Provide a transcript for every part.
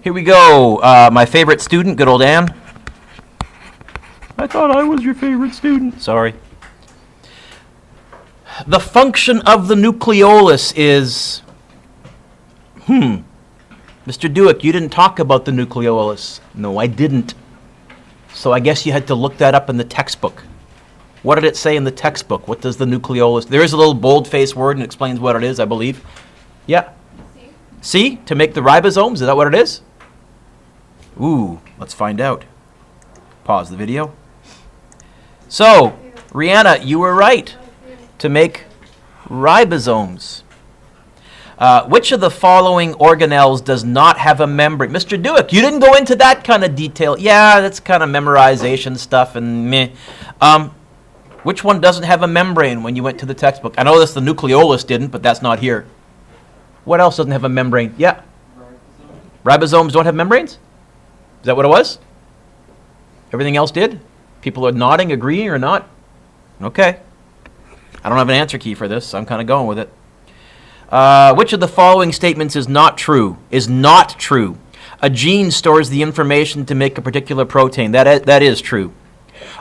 Here we go. My favorite student, good old Anne. I thought I was your favorite student. Sorry. The function of the nucleolus is... Mr. Dueck, you didn't talk about the nucleolus. No, I didn't. So I guess you had to look that up in the textbook. What did it say in the textbook? What does the nucleolus... There is a little bold-faced word and explains what it is, I believe. Yeah. C, to make the ribosomes? Is that what it is? Ooh, let's find out. Pause the video. So, Rihanna, you were right. To make ribosomes. Which of the following organelles does not have a membrane? Mr. Dueck, you didn't go into that kind of detail. Yeah, that's kind of memorization stuff and meh. Which one doesn't have a membrane when you went to the textbook? I know this, the nucleolus didn't, but that's not here. What else doesn't have a membrane? Yeah. Ribosomes don't have membranes? Is that what it was? Everything else did? People are nodding, agreeing, or not? Okay. I don't have an answer key for this, so I'm kind of going with it. Which of the following statements is not true? Is not true. A gene stores the information to make a particular protein. That is true.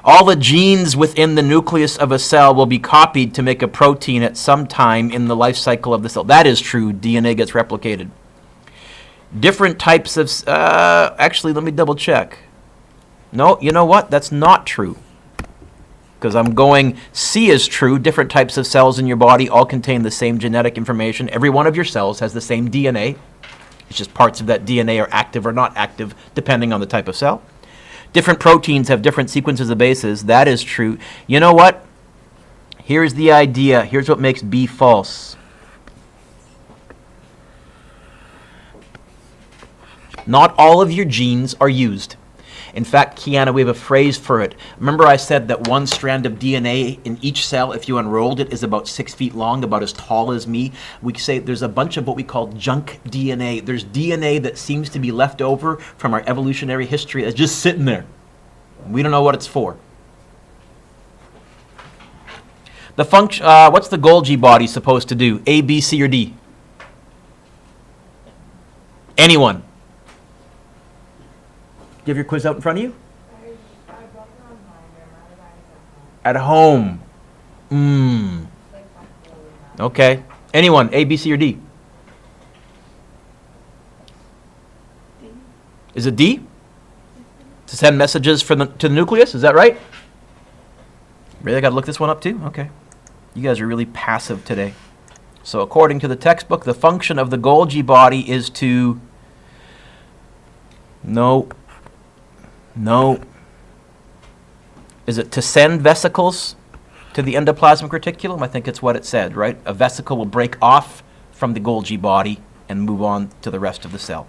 All the genes within the nucleus of a cell will be copied to make a protein at some time in the life cycle of the cell. That is true. DNA gets replicated. Different types of... actually, let me double check. No, you know what? That's not true. Because I'm going, C is true. Different types of cells in your body all contain the same genetic information. Every one of your cells has the same DNA. It's just parts of that DNA are active or not active, depending on the type of cell. Different proteins have different sequences of bases. That is true. You know what? Here's the idea. Here's what makes B false. Not all of your genes are used. In fact, Kiana, we have a phrase for it. Remember I said that one strand of DNA in each cell, if you unrolled it, is about 6 feet long, about as tall as me. We say there's a bunch of what we call junk DNA. There's DNA that seems to be left over from our evolutionary history that's just sitting there. We don't know what it's for. The function, what's the Golgi body supposed to do? A, B, C, or D? Anyone? Do you have your quiz out in front of you? At home. Okay. Anyone? A, B, C, or D? Is it D? To send messages to the nucleus? Is that right? Really got to look this one up too? Okay. You guys are really passive today. So according to the textbook, the function of the Golgi body is to... No. Is it to send vesicles to the endoplasmic reticulum? I think it's what it said, right? A vesicle will break off from the Golgi body and move on to the rest of the cell.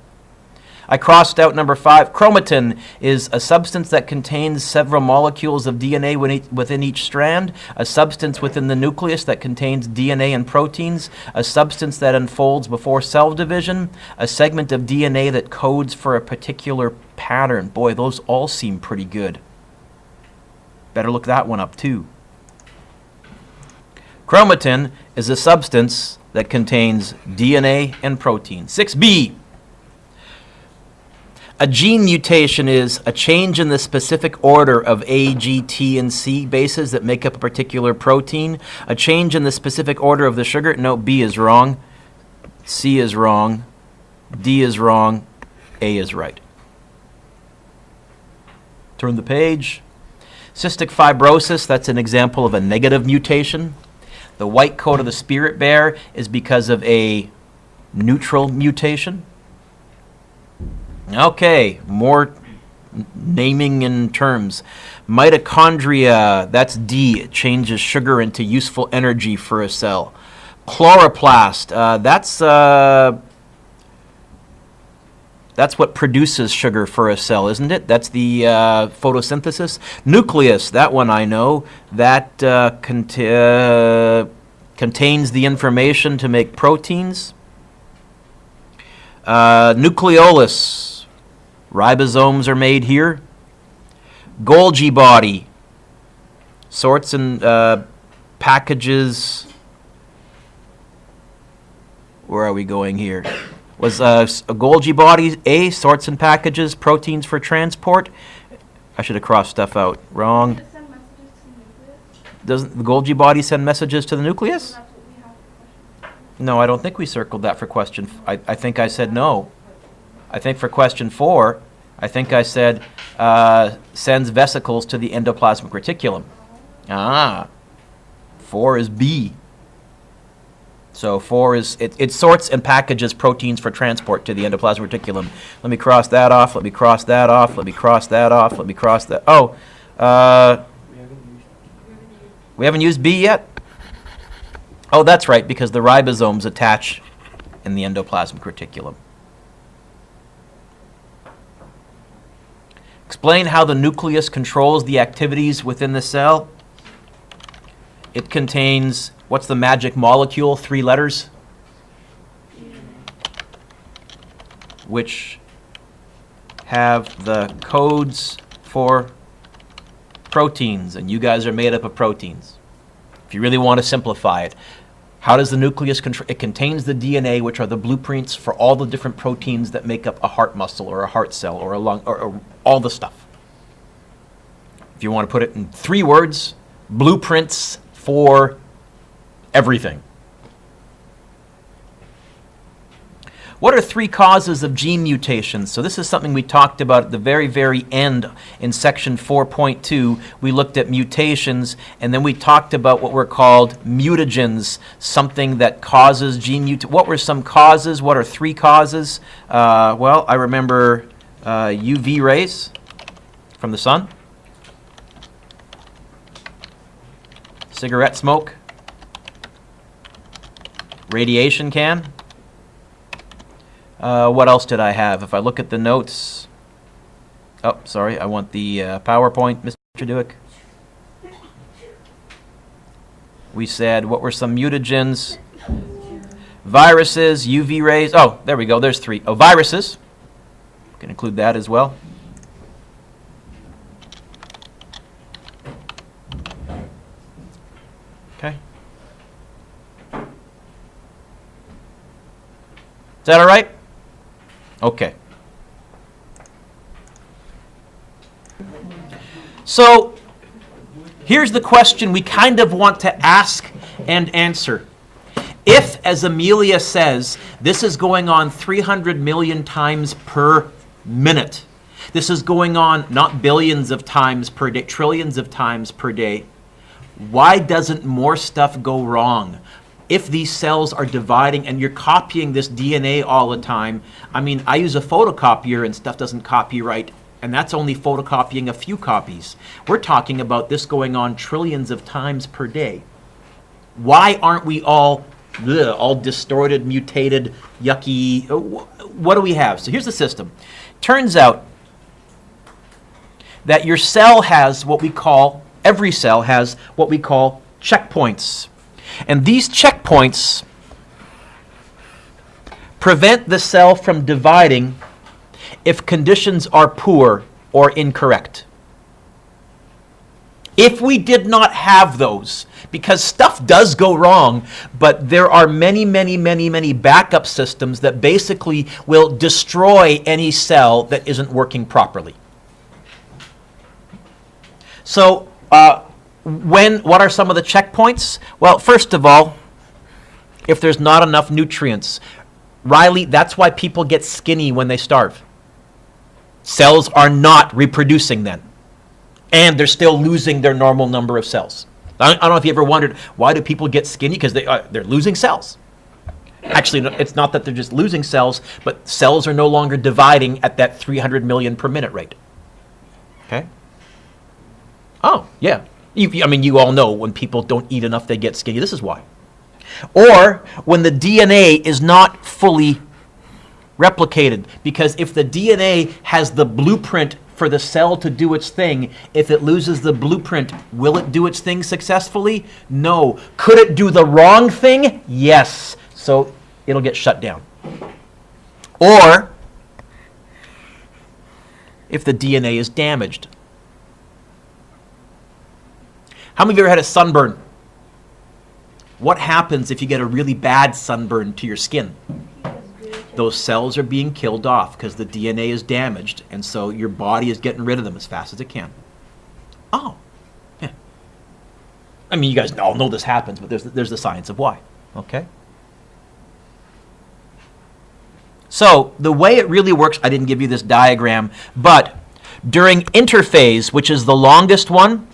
I crossed out number 5. Chromatin is a substance that contains several molecules of DNA within each strand, a substance within the nucleus that contains DNA and proteins, a substance that unfolds before cell division, a segment of DNA that codes for a particular pattern. Boy, those all seem pretty good. Better look that one up too. Chromatin is a substance that contains DNA and protein. 6b. A gene mutation is a change in the specific order of A, G, T, and C bases that make up a particular protein. A change in the specific order of the sugar. No, B is wrong. C is wrong. D is wrong. A is right. Turn the page. Cystic fibrosis, that's an example of a negative mutation. The white coat of the spirit bear is because of a neutral mutation. Okay, more naming in terms. Mitochondria, that's D. It changes sugar into useful energy for a cell. Chloroplast, that's what produces sugar for a cell, isn't it? That's the photosynthesis. Nucleus, that one I know. That contains the information to make proteins. Nucleolus. Ribosomes are made here. Golgi body. Sorts and packages. Where are we going here? Was a Golgi body A, sorts and packages proteins for transport? I should have crossed stuff out. Wrong. Does it send messages to the nucleus? Doesn't the Golgi body send messages to the nucleus? That's what we have for question. No, I don't think we circled that for question. I think I said no. I think for question 4, I think I said sends vesicles to the endoplasmic reticulum. Ah, 4 is B. So 4 is, it sorts and packages proteins for transport to the endoplasmic reticulum. Let me cross that off, let me cross that off, let me cross that off, let me cross that. Oh, we haven't used B yet? Oh, that's right, because the ribosomes attach in the endoplasmic reticulum. Explain how the nucleus controls the activities within the cell. It contains, what's the magic molecule? 3 letters? Which have the codes for proteins, and you guys are made up of proteins. If you really want to simplify it, how does the nucleus control? It contains the DNA, which are the blueprints for all the different proteins that make up a heart muscle or a heart cell or a lung, or all the stuff. If you want to put it in 3 words, blueprints for everything. What are 3 causes of gene mutations? So this is something we talked about at the very, very end in section 4.2. We looked at mutations, and then we talked about what were called mutagens, something that causes gene mutation. What were some causes? What are 3 causes? Well, I remember UV rays from the sun, cigarette smoke, radiation can. What else did I have? If I look at the notes, oh, sorry, I want the PowerPoint, Mr. Dueck. We said, what were some mutagens? Viruses, UV rays. Oh, there we go, there's 3. Oh, viruses. We can include that as well. Okay. Is that all right? Okay. So here's the question we kind of want to ask and answer. If, as Amelia says, this is going on 300 million times per minute, this is going on not billions of times per day, trillions of times per day, why doesn't more stuff go wrong? If these cells are dividing and you're copying this DNA all the time, I mean, I use a photocopier and stuff doesn't copy right, and that's only photocopying a few copies. We're talking about this going on trillions of times per day. Why aren't we all distorted, mutated, yucky? What do we have? So here's the system. Turns out that your cell has what we call, every cell has what we call checkpoints. And these checkpoints prevent the cell from dividing if conditions are poor or incorrect. If we did not have those, because stuff does go wrong, but there are many, many, many, many backup systems that basically will destroy any cell that isn't working properly. So, what are some of the checkpoints? Well, first of all, if there's not enough nutrients. Riley, that's why people get skinny when they starve. Cells are not reproducing then. And they're still losing their normal number of cells. I don't know if you ever wondered, why do people get skinny? Because they're losing cells. Actually, it's not that they're just losing cells, but cells are no longer dividing at that 300 million per minute rate. Okay? Oh, yeah. You all know when people don't eat enough, they get skinny. This is why. Or when the DNA is not fully replicated. Because if the DNA has the blueprint for the cell to do its thing, if it loses the blueprint, will it do its thing successfully? No. Could it do the wrong thing? Yes. So it'll get shut down. Or if the DNA is damaged. How many of you ever had a sunburn? What happens if you get a really bad sunburn to your skin? Those cells are being killed off because the DNA is damaged, and so your body is getting rid of them as fast as it can. Oh, yeah. I mean, you guys all know this happens, but there's the science of why, okay? So the way it really works, I didn't give you this diagram, but during interphase, which is the longest one,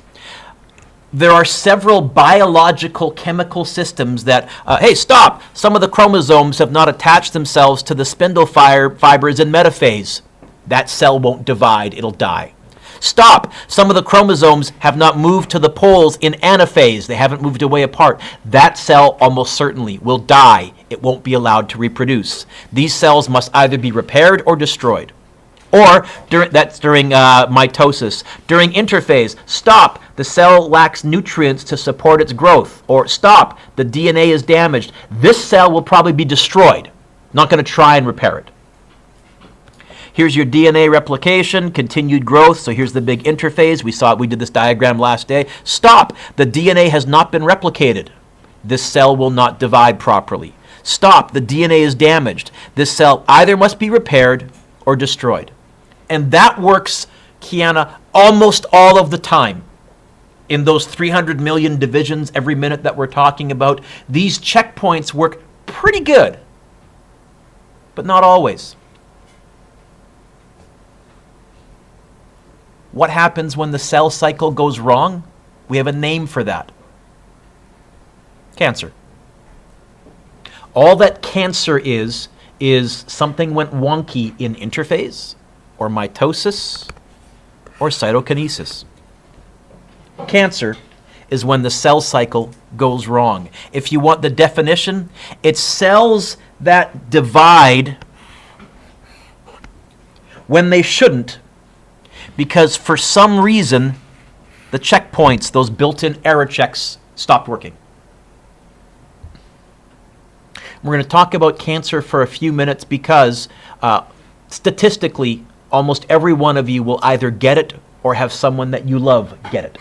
there are several biological chemical systems that, hey, stop! Some of the chromosomes have not attached themselves to the spindle fibers in metaphase. That cell won't divide, it'll die. Stop! Some of the chromosomes have not moved to the poles in anaphase. They haven't moved away apart. That cell almost certainly will die. It won't be allowed to reproduce. These cells must either be repaired or destroyed. Or that's during mitosis. During interphase, stop! The cell lacks nutrients to support its growth. Or stop! The DNA is damaged. This cell will probably be destroyed. Not going to try and repair it. Here's your DNA replication, continued growth. So here's the big interphase. We did this diagram last day. Stop! The DNA has not been replicated. This cell will not divide properly. Stop! The DNA is damaged. This cell either must be repaired or destroyed. And that works, Kiana, almost all of the time. In those 300 million divisions every minute that we're talking about, these checkpoints work pretty good, but not always. What happens when the cell cycle goes wrong? We have a name for that. Cancer. All that cancer is something went wonky in interphase, or mitosis, or cytokinesis. Cancer is when the cell cycle goes wrong. If you want the definition, it's cells that divide when they shouldn't, because for some reason, the checkpoints, those built-in error checks, stopped working. We're going to talk about cancer for a few minutes because statistically, almost every one of you will either get it or have someone that you love get it.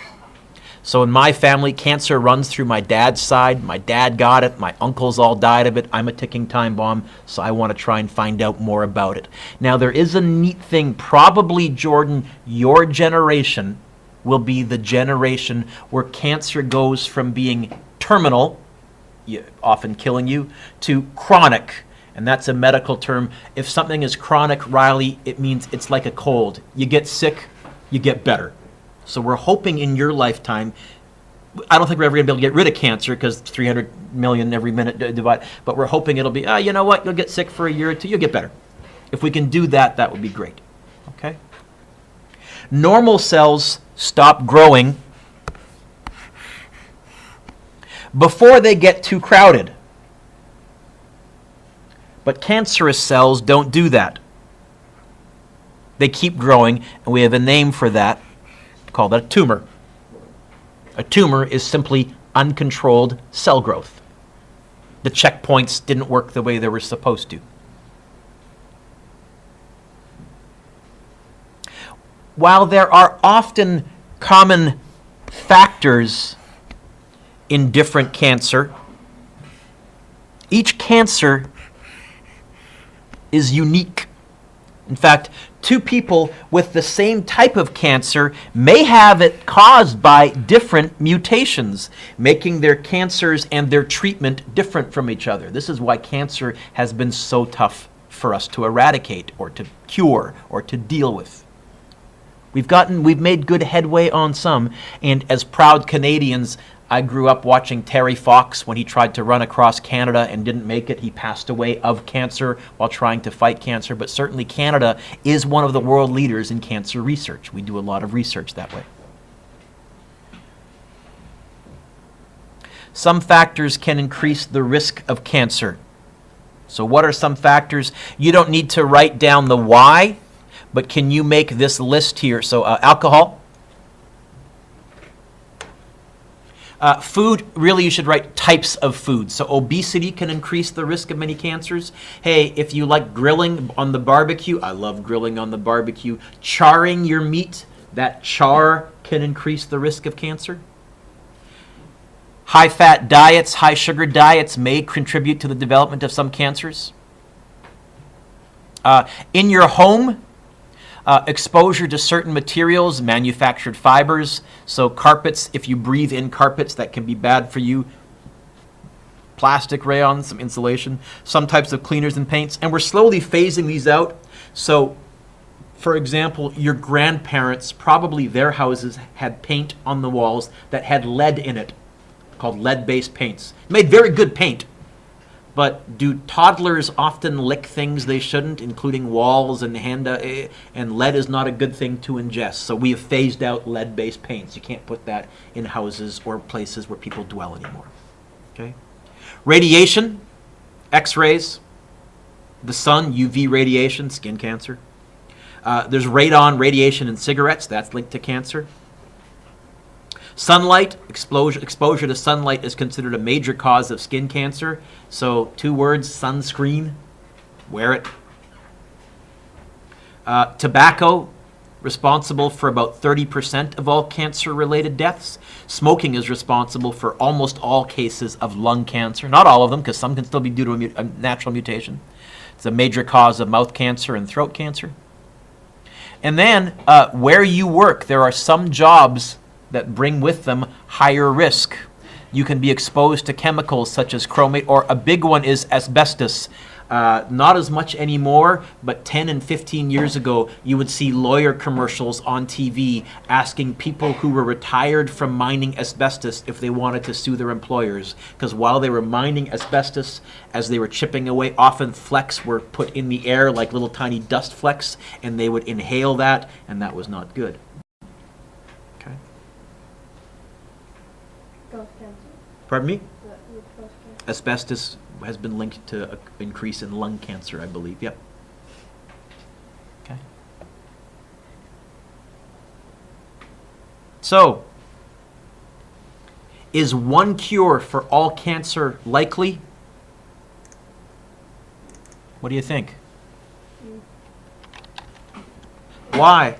So in my family, cancer runs through my dad's side. My dad got it. My uncles all died of it. I'm a ticking time bomb, so I want to try and find out more about it. Now, there is a neat thing. Probably, Jordan, your generation will be the generation where cancer goes from being terminal, often killing you, to chronic. And that's a medical term. If something is chronic, Riley, it means it's like a cold. You get sick, you get better. So we're hoping in your lifetime, I don't think we're ever going to be able to get rid of cancer because 300 million every minute divide, but we're hoping it'll be, you know what, you'll get sick for a year or two, you'll get better. If we can do that, that would be great. Okay? Normal cells stop growing before they get too crowded. But cancerous cells don't do that. They keep growing, and we have a name for that. Call that a tumor. A tumor is simply uncontrolled cell growth. The checkpoints didn't work the way they were supposed to. While there are often common factors in different cancer, each cancer is unique. In fact, two people with the same type of cancer may have it caused by different mutations, making their cancers and their treatment different from each other. This is why cancer has been so tough for us to eradicate or to cure or to deal with. We've made good headway on some, and as proud Canadians, I grew up watching Terry Fox when he tried to run across Canada and didn't make it. He passed away of cancer while trying to fight cancer, but certainly Canada is one of the world leaders in cancer research. We do a lot of research that way. Some factors can increase the risk of cancer. So what are some factors? You don't need to write down the why, but can you make this list here? So alcohol. Food, really you should write types of food. So obesity can increase the risk of many cancers. Hey, if you like grilling on the barbecue, I love grilling on the barbecue. Charring your meat, that char can increase the risk of cancer. High-fat diets, high-sugar diets may contribute to the development of some cancers. In your home, exposure to certain materials, manufactured fibers, so carpets, if you breathe in carpets, that can be bad for you. Plastic rayon, some insulation, some types of cleaners and paints, and we're slowly phasing these out. So, for example, your grandparents, probably their houses had paint on the walls that had lead in it, called lead-based paints. Made very good paint. But do toddlers often lick things they shouldn't, including walls and and lead is not a good thing to ingest. So we have phased out lead-based paints. You can't put that in houses or places where people dwell anymore. Okay? Radiation, X-rays, the sun, UV radiation, skin cancer. There's radon radiation in cigarettes. That's linked to cancer. Sunlight, exposure to sunlight is considered a major cause of skin cancer. So 2 words, sunscreen, wear it. Tobacco, responsible for about 30% of all cancer-related deaths. Smoking is responsible for almost all cases of lung cancer. Not all of them, because some can still be due to a natural mutation. It's a major cause of mouth cancer and throat cancer. And then, where you work, there are some jobs that bring with them higher risk. You can be exposed to chemicals such as chromate, or a big one is asbestos. Not as much anymore, but 10 and 15 years ago, you would see lawyer commercials on TV asking people who were retired from mining asbestos if they wanted to sue their employers. Because while they were mining asbestos, as they were chipping away, often flecks were put in the air like little tiny dust flecks, and they would inhale that, and that was not good. Okay. Ghost cancer. Pardon me? With ghost cancer. Asbestos has been linked to an increase in lung cancer, I believe. Yep. Okay. So, is one cure for all cancer likely? What do you think? Why?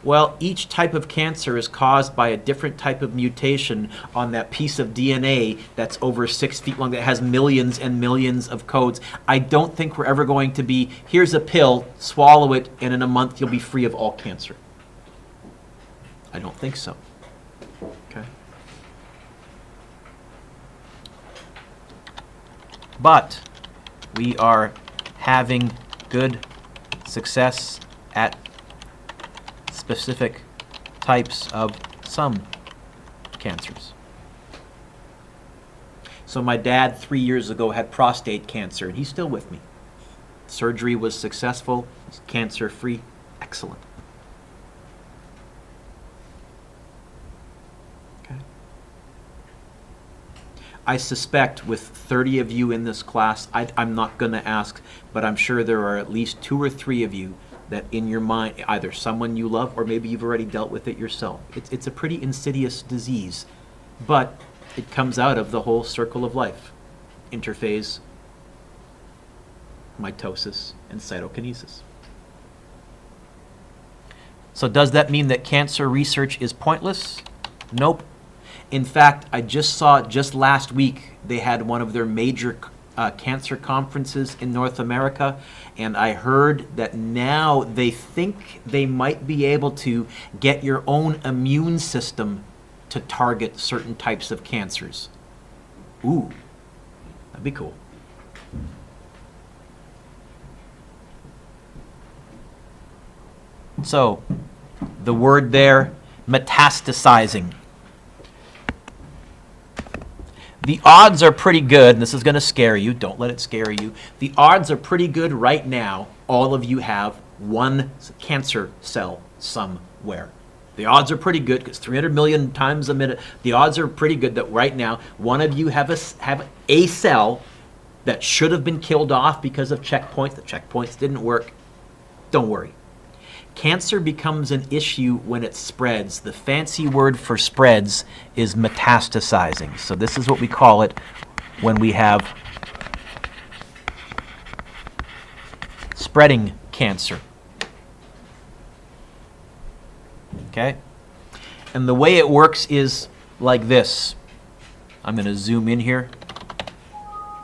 Well, each type of cancer is caused by a different type of mutation on that piece of DNA that's over 6 feet long, that has millions and millions of codes. I don't think we're ever going to be, here's a pill, swallow it, and in a month you'll be free of all cancer. I don't think so. Okay. But we are having good success at specific types of some cancers. So my dad 3 years ago had prostate cancer, and he's still with me. Surgery was successful, he's cancer-free, excellent. Okay. I suspect with 30 of you in this class, I'm not going to ask, but I'm sure there are at least 2 or 3 of you that in your mind, either someone you love or maybe you've already dealt with it yourself. It's a pretty insidious disease, but it comes out of the whole circle of life. Interphase, mitosis, and cytokinesis. So does that mean that cancer research is pointless? Nope. In fact, I just saw just last week they had one of their major cancer conferences in North America, and I heard that now they think they might be able to get your own immune system to target certain types of cancers. Ooh, that'd be cool. So, the word there, metastasizing. The odds are pretty good, and this is going to scare you. Don't let it scare you. The odds are pretty good right now. All of you have one cancer cell somewhere. The odds are pretty good because 300 million times a minute. The odds are pretty good that right now one of you have a cell that should have been killed off because of checkpoints. The checkpoints didn't work. Don't worry. Cancer becomes an issue when it spreads. The fancy word for spreads is metastasizing. So this is what we call it when we have spreading cancer. Okay? And the way it works is like this. I'm going to zoom in here.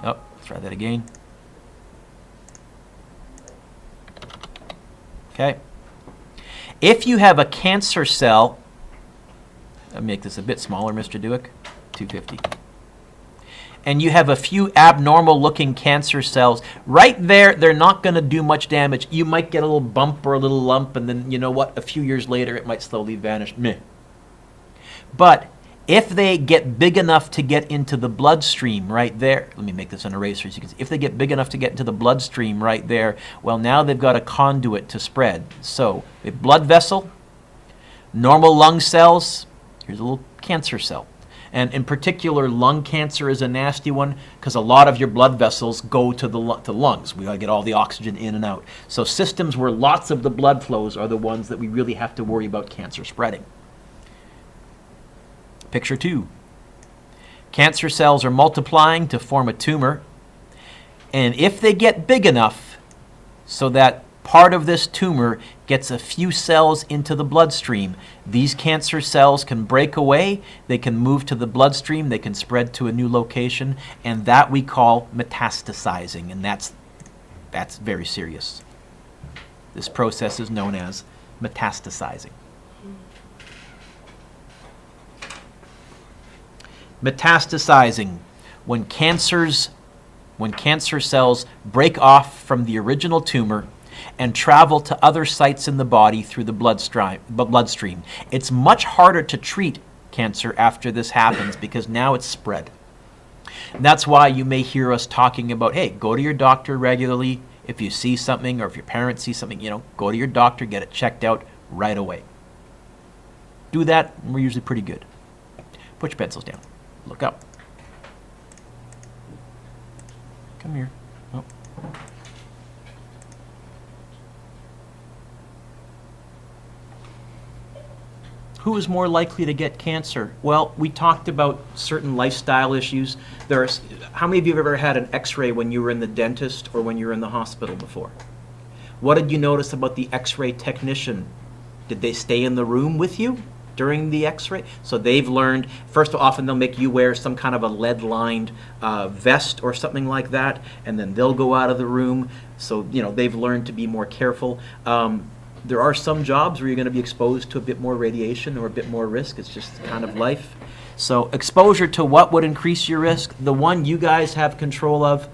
Oh, let's try that again. Okay. If you have a cancer cell, I'll make this a bit smaller, Mr. Dueck, 250. And you have a few abnormal looking cancer cells, right there, they're not going to do much damage. You might get a little bump or a little lump, and then, you know what, a few years later, it might slowly vanish. Meh. But if they get big enough to get into the bloodstream right there, let me make this an eraser so you can see. If they get big enough to get into the bloodstream right there, well, now they've got a conduit to spread. So, a blood vessel, normal lung cells, here's a little cancer cell. And in particular, lung cancer is a nasty one because a lot of your blood vessels go to the lungs. We got to get all the oxygen in and out. So systems where lots of the blood flows are the ones that we really have to worry about cancer spreading. Picture 2. Cancer cells are multiplying to form a tumor. And if they get big enough so that part of this tumor gets a few cells into the bloodstream, these cancer cells can break away, they can move to the bloodstream, they can spread to a new location, and that we call metastasizing, and that's very serious. This process is known as metastasizing. Metastasizing, when cancer cells break off from the original tumor and travel to other sites in the body through the bloodstream. It's much harder to treat cancer after this happens because now it's spread. And that's why you may hear us talking about, hey, go to your doctor regularly. If you see something or if your parents see something, go to your doctor, get it checked out right away. Do that, and we're usually pretty good. Put your pencils down. Look up. Come here. Oh. Who is more likely to get cancer? Well, we talked about certain lifestyle issues. How many of you have ever had an x-ray when you were in the dentist or when you were in the hospital before? What did you notice about the x-ray technician? Did they stay in the room with you during the x-ray? So they've learned, first often they'll make you wear some kind of a lead-lined vest or something like that, and then they'll go out of the room. So, they've learned to be more careful. There are some jobs where you're going to be exposed to a bit more radiation or a bit more risk. It's just kind of life. So exposure to what would increase your risk? The one you guys have control of,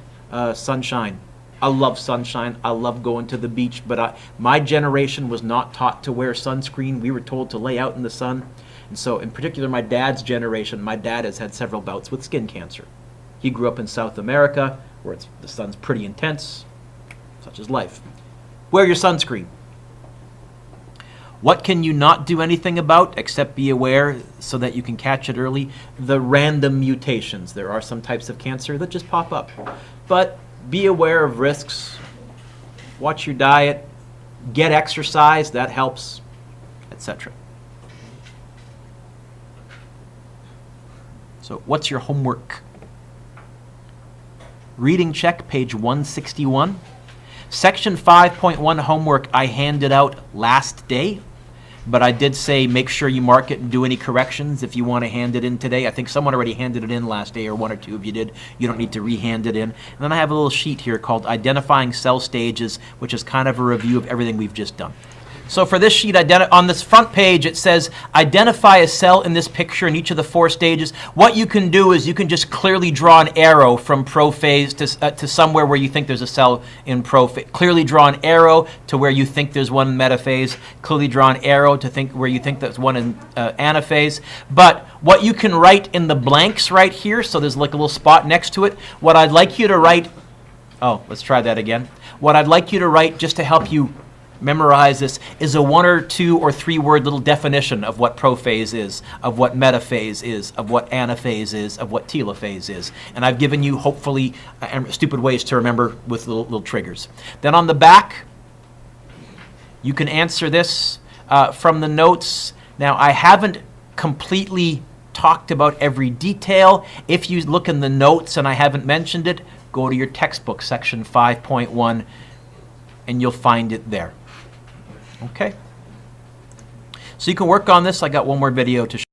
sunshine. I love sunshine. I love going to the beach, but my generation was not taught to wear sunscreen. We were told to lay out in the sun. And so in particular, my dad's generation, my dad has had several bouts with skin cancer. He grew up in South America where the sun's pretty intense, such is life. Wear your sunscreen. What can you not do anything about except be aware so that you can catch it early? The random mutations. There are some types of cancer that just pop up. But be aware of risks. Watch your diet. Get exercise. That helps, etc. So what's your homework? Reading check, page 161. Section 5.1 homework I handed out last day, but I did say make sure you mark it and do any corrections if you want to hand it in today. I think someone already handed it in last day, or one or two of you did. You don't need to re-hand it in. And then I have a little sheet here called Identifying Cell Stages, which is kind of a review of everything we've just done. So for this sheet, on this front page, it says, identify a cell in this picture in each of the 4 stages. What you can do is you can just clearly draw an arrow from prophase to somewhere where you think there's a cell in prophase. Clearly draw an arrow to where you think there's one in metaphase. Clearly draw an arrow to where you think there's one in anaphase. But what you can write in the blanks right here, so there's like a little spot next to it, what I'd like you to write, let's try that again. What I'd like you to write, just to help you memorize this, is a 1 or 2 or 3 word little definition of what prophase is, of what metaphase is, of what anaphase is, of what telophase is. And I've given you, hopefully, stupid ways to remember with little triggers. Then on the back, you can answer this from the notes. Now, I haven't completely talked about every detail. If you look in the notes and I haven't mentioned it, go to your textbook, section 5.1, and you'll find it there. Okay? So you can work on this. I got one more video to show.